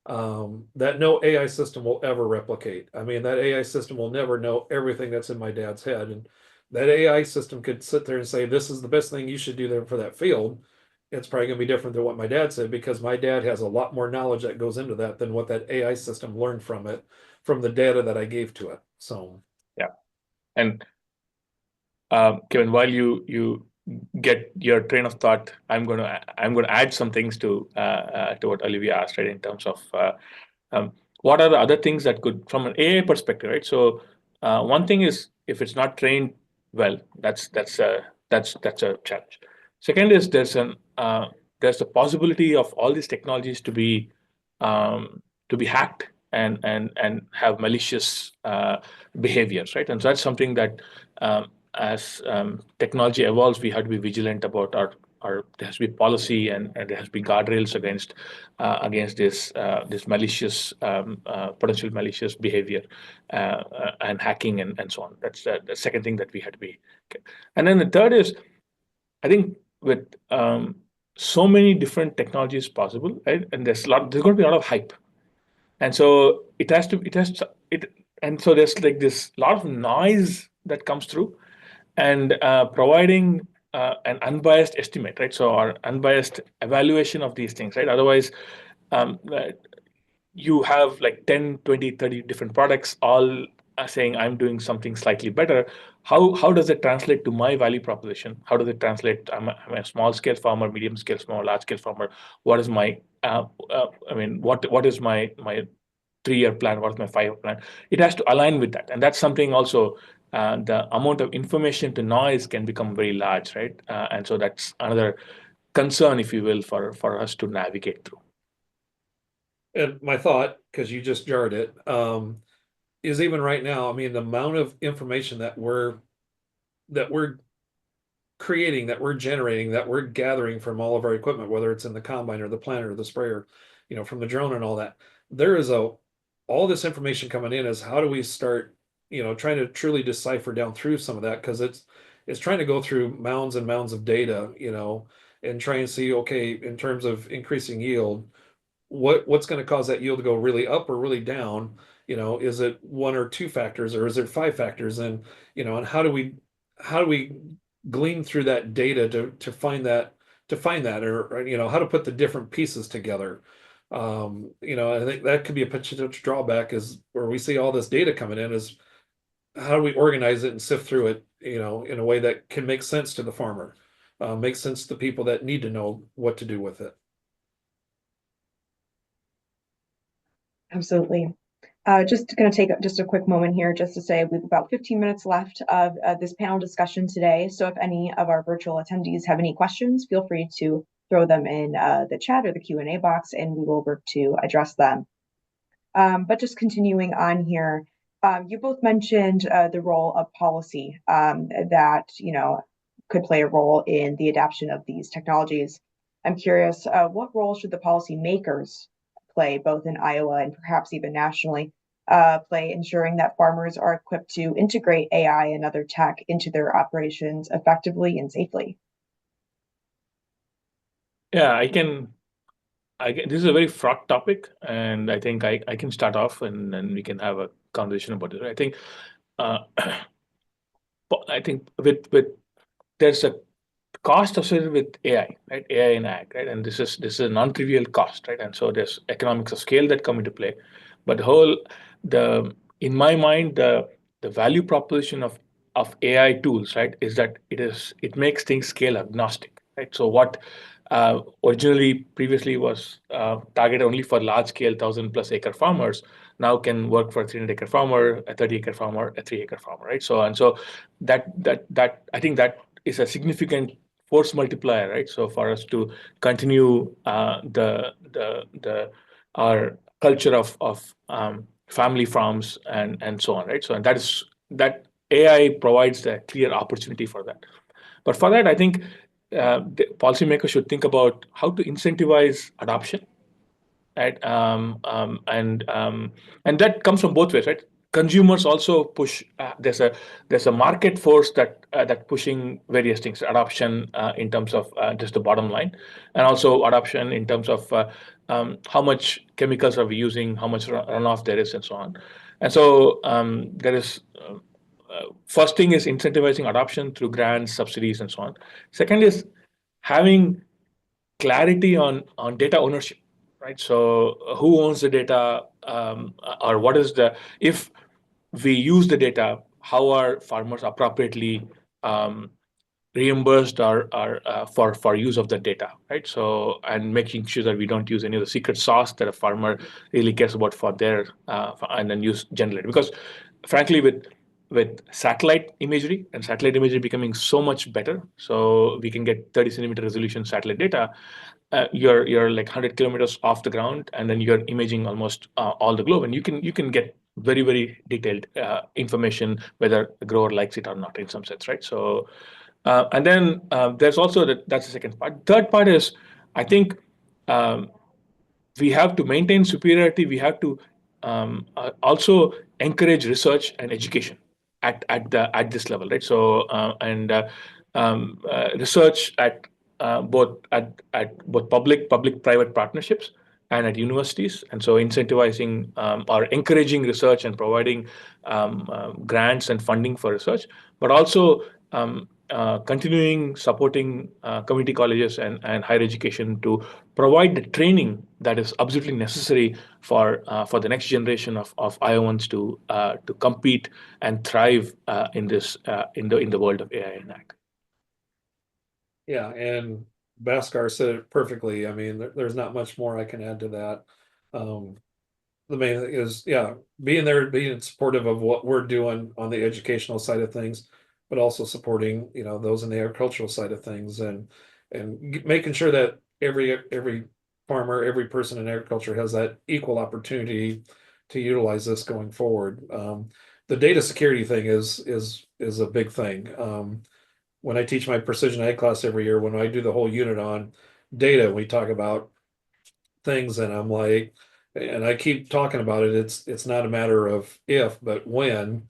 Speaker 2: that no AI system will ever replicate. I mean, that AI system will never know everything that's in my dad's head. And that AI system could sit there and say, this is the best thing you should do there for that field. It's probably going to be different than what my dad said because my dad has a lot more knowledge that goes into that than what that AI system learned from it, from the data that I gave to it. So,
Speaker 3: yeah. And Kevin, while you get your train of thought, I'm going to add some things to what Olivia asked, right? In terms of what are the other things that could, from an AI perspective, right? So one thing is if it's not trained well, that's a challenge. Second is there's the possibility of all these technologies to be hacked and have malicious behaviors, right? And so that's something that as technology evolves, we have to be vigilant about there has to be policy and there has to be guardrails against this malicious potential malicious behavior and hacking and so on. That's the second thing that we had to be. Okay. And then the third is, I think with so many different technologies possible, right? And there's going to be a lot of hype, and so and so there's like this lot of noise that comes through, and providing an unbiased estimate, right? So our unbiased evaluation of these things, right? Otherwise, you have like 10, 20, 30 different products all saying I'm doing something slightly better. How does it translate to my value proposition? How does it translate? I'm a small scale farmer, medium scale farmer, large scale farmer. What is my what is my 3-year plan? What is my 5-year plan? It has to align with that, and that's something also. The amount of information to noise can become very large, right? And so that's another concern, if you will, for us to navigate through.
Speaker 2: and my thought, because you just jarred it, is even right now, I mean, the amount of information that we're creating, that we're generating, that we're gathering from all of our equipment, whether it's in the combine or the planter or the sprayer, from the drone and all that, there is all this information coming in. Is how do we start, trying to truly decipher down through some of that, because it's trying to go through mounds and mounds of data, and try and see, okay, in terms of increasing yield, what's going to cause that yield to go really up or really down? Is it 1 or 2 factors, or is it 5 factors? And and how do we glean through that data to find that or how to put the different pieces together? I think that could be a potential drawback, is where we see all this data coming in, is how do we organize it and sift through it, in a way that can make sense to the farmer, make sense to people that need to know what to do with it.
Speaker 1: Absolutely. Just going to take just a quick moment here just to say we have about 15 minutes left of this panel discussion today. So if any of our virtual attendees have any questions, feel free to throw them in the chat or the Q&A box, and we will work to address them. But just continuing on here, you both mentioned the role of policy that, could play a role in the adoption of these technologies. I'm curious, what role should the policymakers play, both in Iowa and perhaps even nationally, play ensuring that farmers are equipped to integrate AI and other tech into their operations effectively and safely?
Speaker 3: Yeah, this is a very fraught topic, and I think I can start off, and then we can have a conversation about it. I think with there's a cost associated with AI, right? AI in ag, right? And this is a non-trivial cost, right? And so there's economics of scale that come into play. But in my mind, the value proposition of AI tools, right, is that it makes things scale agnostic, right? So what originally previously was targeted only for large scale 1,000+ acre farmers now can work for a 300-acre farmer, a 30-acre farmer, a 3-acre farmer, right? So that I think that is a significant force multiplier, right? So for us to continue our culture of family farms and so on, right? So and that AI provides a clear opportunity for that. But for that, I think the policymakers should think about how to incentivize adoption, right? And that comes from both ways, right? Consumers also push. There's a market force that pushing various things, adoption in terms of just the bottom line, and also adoption in terms of how much chemicals are we using, how much runoff there is, and so on. And so there is. First thing is incentivizing adoption through grants, subsidies, and so on. Second is having clarity on data ownership, right? So who owns the data, or what is if we use the data, how are farmers appropriately reimbursed or for use of the data, right? So and making sure that we don't use any of the secret sauce that a farmer really cares about for their and then use generally, because frankly with satellite imagery becoming so much better, so we can get 30 centimeter resolution satellite data. You're like 100 kilometers off the ground, and then you're imaging almost all the globe, and you can get very, very detailed information whether the grower likes it or not in some sense, right? So and then there's also that's the second part. Third part is, I think we have to maintain superiority. We have to also encourage research and education at this level, right? So research at both public-private partnerships and at universities, and so incentivizing or encouraging research and providing grants and funding for research, but also continuing supporting community colleges and higher education to provide the training that is absolutely necessary for the next generation of Iowans to compete and thrive in the world of AI and ag.
Speaker 2: Yeah, and Baskar said it perfectly. I mean, there's not much more I can add to that. The main thing is, yeah, being there, being supportive of what we're doing on the educational side of things, but also supporting, those in the agricultural side of things, and making sure that every farmer, every person in agriculture has that equal opportunity to utilize this going forward. The data security thing is a big thing. When I teach my precision ag class every year, when I do the whole unit on data, we talk about things, and I'm like, and I keep talking about it. It's not a matter of if, but when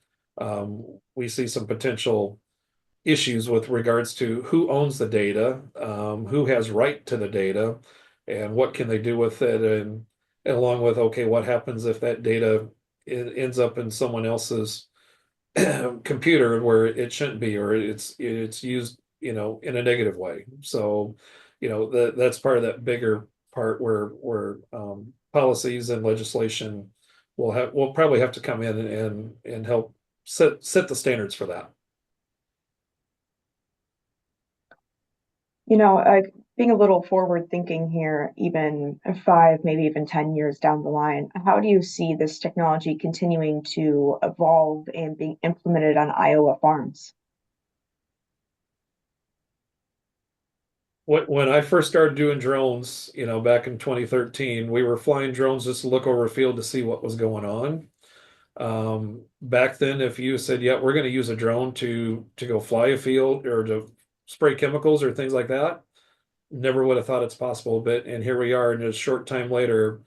Speaker 2: we see some potential issues with regards to who owns the data, who has right to the data, and what can they do with it, and along with, okay, what happens if that data ends up in someone else's computer where it shouldn't be, or it's used, in a negative way. So, that's part of that bigger part where policies and legislation will probably have to come in and help set the standards for that.
Speaker 1: You know, being a little forward thinking here, even 5, maybe even 10 years down the line, how do you see this technology continuing to evolve and being implemented on Iowa farms?
Speaker 2: When I first started doing drones, back in 2013, we were flying drones just to look over a field to see what was going on. Back then, if you said, yeah, we're going to use a drone to go fly a field or to spray chemicals or things like that, never would have thought it's possible. And here we are, and a short time later,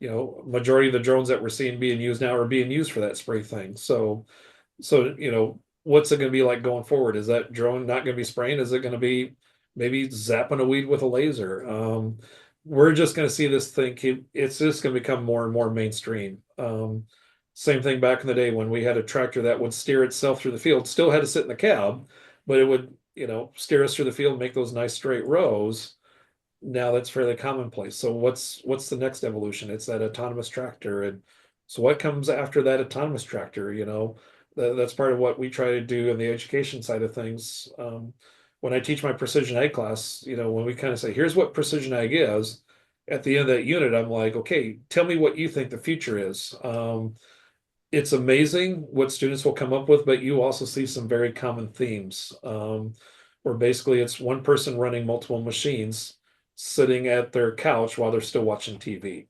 Speaker 2: majority of the drones that we're seeing being used now are being used for that spray thing. So what's it going to be like going forward? Is that drone not going to be spraying? Is it going to be maybe zapping a weed with a laser? We're just going to see this thing it's just going to become more and more mainstream. Same thing back in the day when we had a tractor that would steer itself through the field, still had to sit in the cab, but it would, steer us through the field, make those nice straight rows. Now that's fairly commonplace. So what's the next evolution? It's that autonomous tractor. And so what comes after that autonomous tractor? That's part of what we try to do in the education side of things. When I teach my precision ag class, when we kind of say, here's what precision ag is, at the end of that unit, I'm like, okay, tell me what you think the future is. It's amazing what students will come up with, but you also see some very common themes, where basically it's one person running multiple machines sitting at their couch while they're still watching TV.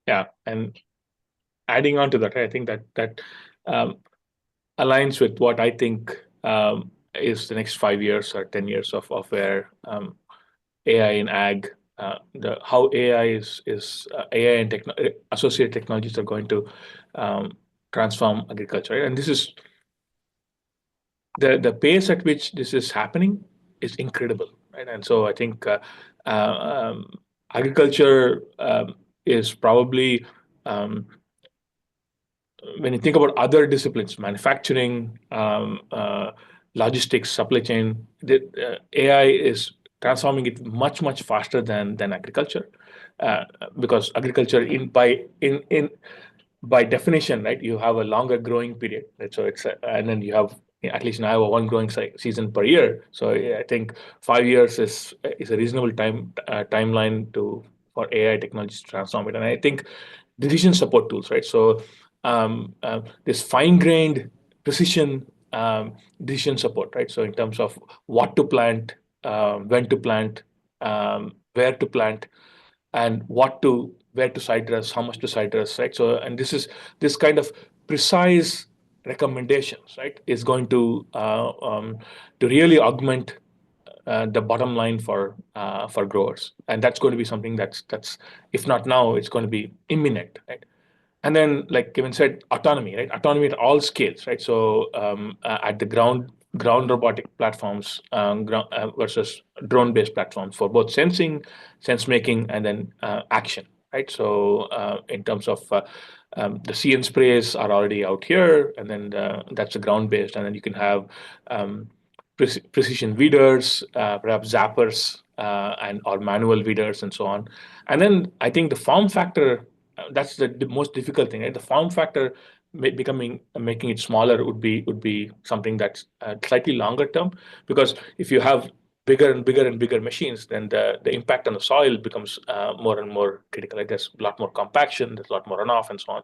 Speaker 3: Yeah, and adding on to that, I think that aligns with what I think is the next 5 years or 10 years of where AI in ag, how AI is AI and associated technologies are going to transform agriculture. Right? And this is the pace at which this is happening is incredible, right? And so I think agriculture is probably when you think about other disciplines, manufacturing, logistics, supply chain, AI is transforming it much faster than agriculture, because agriculture by definition, right, you have a longer growing period, right? So and then you have, at least in Iowa, one growing season per year. So I think 5 years is a reasonable timeline for AI technologies to transform it. And I think decision support tools, right? So this fine-grained precision decision support, right? So in terms of what to plant, when to plant, where to plant, and where to side dress, how much to side dress, right? So, and this kind of precise recommendations, right, is going to really augment the bottom line for growers, and that's going to be something that's if not now, it's going to be imminent, right? And then, like Kevin said, autonomy, right? Autonomy at all scales, right? So at the ground robotic platforms versus drone-based platforms for both sense making, and then action, right? So in terms of the see and sprays are already out here, and then that's a ground-based, and then you can have precision weeders, perhaps zappers, and or manual weeders, and so on. And then I think the form factor, that's the most difficult thing, right? The form factor making it smaller would be something that's slightly longer term, because if you have bigger and bigger machines, then the impact on the soil becomes more and more critical. Like there's a lot more compaction, there's a lot more runoff, and so on.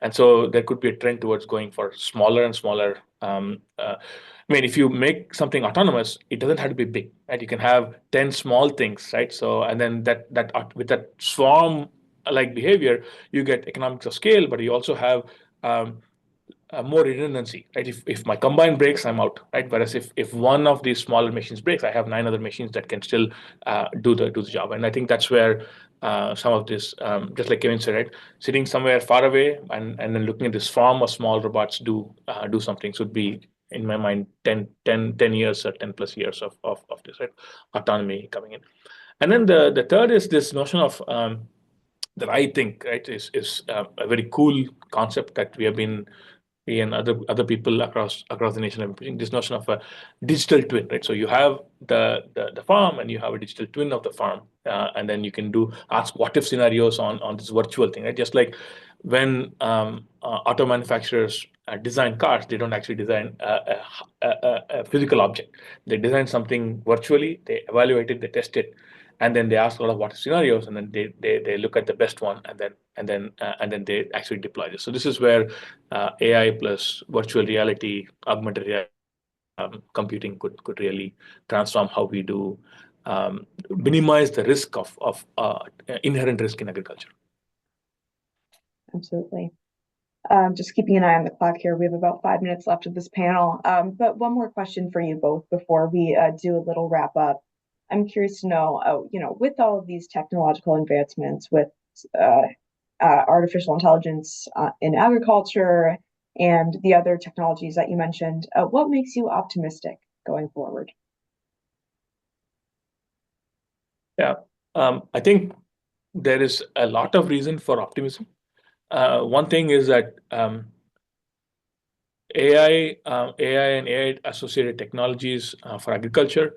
Speaker 3: And so there could be a trend towards going for smaller and smaller. I mean, if you make something autonomous, it doesn't have to be big, right? You can have 10 small things, right? So, and then that with that swarm like behavior, you get economics of scale, but you also have more redundancy, right? If my combine breaks, I'm out, right? Whereas if one of these smaller machines breaks, I have 9 other machines that can still do the job. And I think that's where some of this, just like Kevin said, right, sitting somewhere far away and then looking at this farm of small robots do something should be, in my mind, 10 years or 10 plus years of this, right? Autonomy coming in. And then the third is this notion of that I think, right, is a very cool concept that we have been and other people across the nation are pushing this notion of a digital twin, right? So you have the farm, and you have a digital twin of the farm, and then you can ask what if scenarios on this virtual thing, right? Just like when auto manufacturers design cars, they don't actually design a physical object. They design something virtually, they evaluate it, they test it, and then they ask a lot of what if scenarios, and then they look at the best one, and then they actually deploy this. So this is where AI plus virtual reality, augmented reality, computing could really transform how we do minimize the risk of inherent risk in agriculture.
Speaker 1: Absolutely. Just keeping an eye on the clock here. We have about 5 minutes left of this panel. But one more question for you both before we do a little wrap up. I'm curious to know, with all of these technological advancements, with artificial intelligence in agriculture and the other technologies that you mentioned, what makes you optimistic going forward?
Speaker 3: Yeah, I think there is a lot of reason for optimism. One thing is that AI and AI-associated technologies for agriculture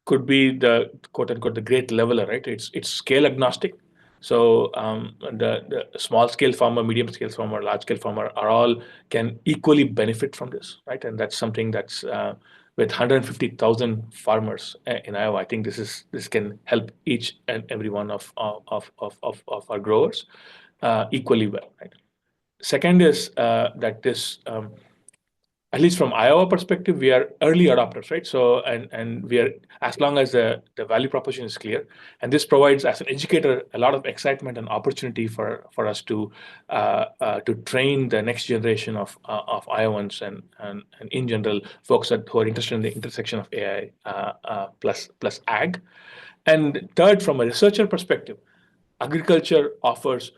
Speaker 3: could be the quote unquote the great leveler, right? It's scale agnostic. So the small scale farmer, medium scale farmer, large scale farmer are all can equally benefit from this, right? And that's something that's with 150,000 farmers in Iowa. I think this can help each and every one of our growers equally well, right? Second is that this at least from Iowa perspective, we are early adopters, right? So, and we are, as long as the value proposition is clear, and this provides, as an educator, a lot of excitement and opportunity for us to train the next generation of Iowans and in general folks who are interested in the intersection of AI plus ag. And third, from a researcher perspective, agriculture offers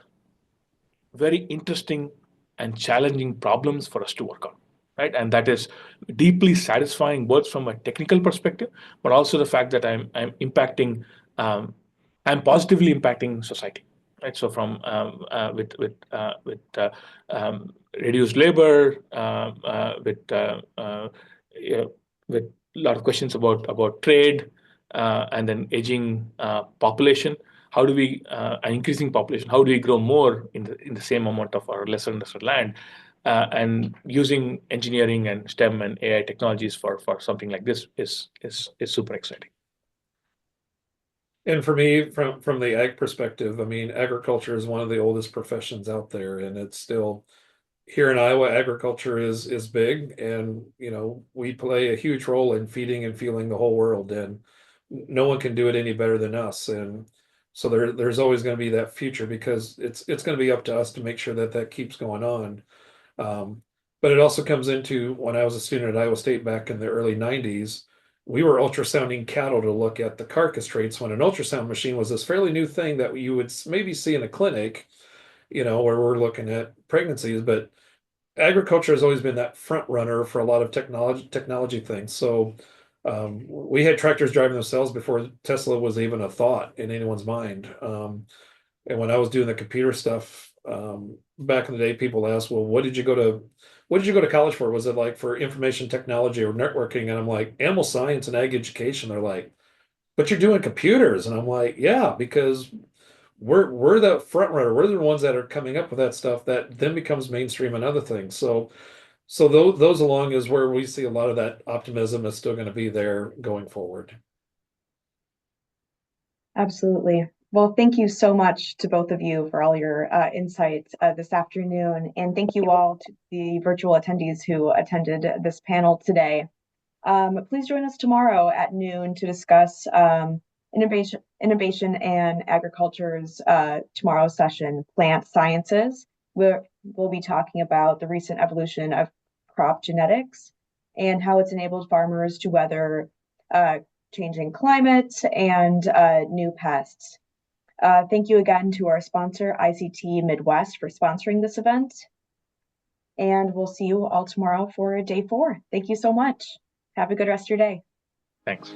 Speaker 3: very interesting and challenging problems for us to work on, right? And that is deeply satisfying, both from a technical perspective, but also the fact that I'm impacting, I'm positively impacting society, right? So from with reduced labor, with a lot of questions about trade, and then aging population. How do we an increasing population? How do we grow more in the same amount of our lesser invested land? And using engineering and STEM and AI technologies for something like this is super exciting.
Speaker 2: And for me, from the ag perspective, I mean, agriculture is one of the oldest professions out there, and it's still here in Iowa. Agriculture is big, and we play a huge role in feeding and fueling the whole world, and no one can do it any better than us. And so there's always going to be that future, because it's going to be up to us to make sure that keeps going on. But it also comes into, when I was a student at Iowa State back in the early 90s, we were ultrasounding cattle to look at the carcass traits, when an ultrasound machine was this fairly new thing that you would maybe see in a clinic, where we're looking at pregnancies. But agriculture has always been that front runner for a lot of technology things. So we had tractors driving themselves before Tesla was even a thought in anyone's mind. And when I was doing the computer stuff back in the day, people asked, well, what did you go to college for? Was it like for information technology or networking? And I'm like, animal science and ag education. They're like, but you're doing computers. And I'm like, yeah, because we're the front runner. We're the ones that are coming up with that stuff that then becomes mainstream and other things. So those along is where we see a lot of that optimism is still going to be there going forward.
Speaker 1: Absolutely. Well, thank you so much to both of you for all your insights this afternoon. And thank you all to the virtual attendees who attended this panel today. Please join us tomorrow at noon to discuss innovation and agriculture's tomorrow's session, Plant Sciences. We'll be talking about the recent evolution of crop genetics and how it's enabled farmers to weather changing climate and new pests. Thank you again to our sponsor, ICT Midwest, for sponsoring this event. And we'll see you all tomorrow for day 4. Thank you so much. Have a good rest of your day.
Speaker 3: Thanks.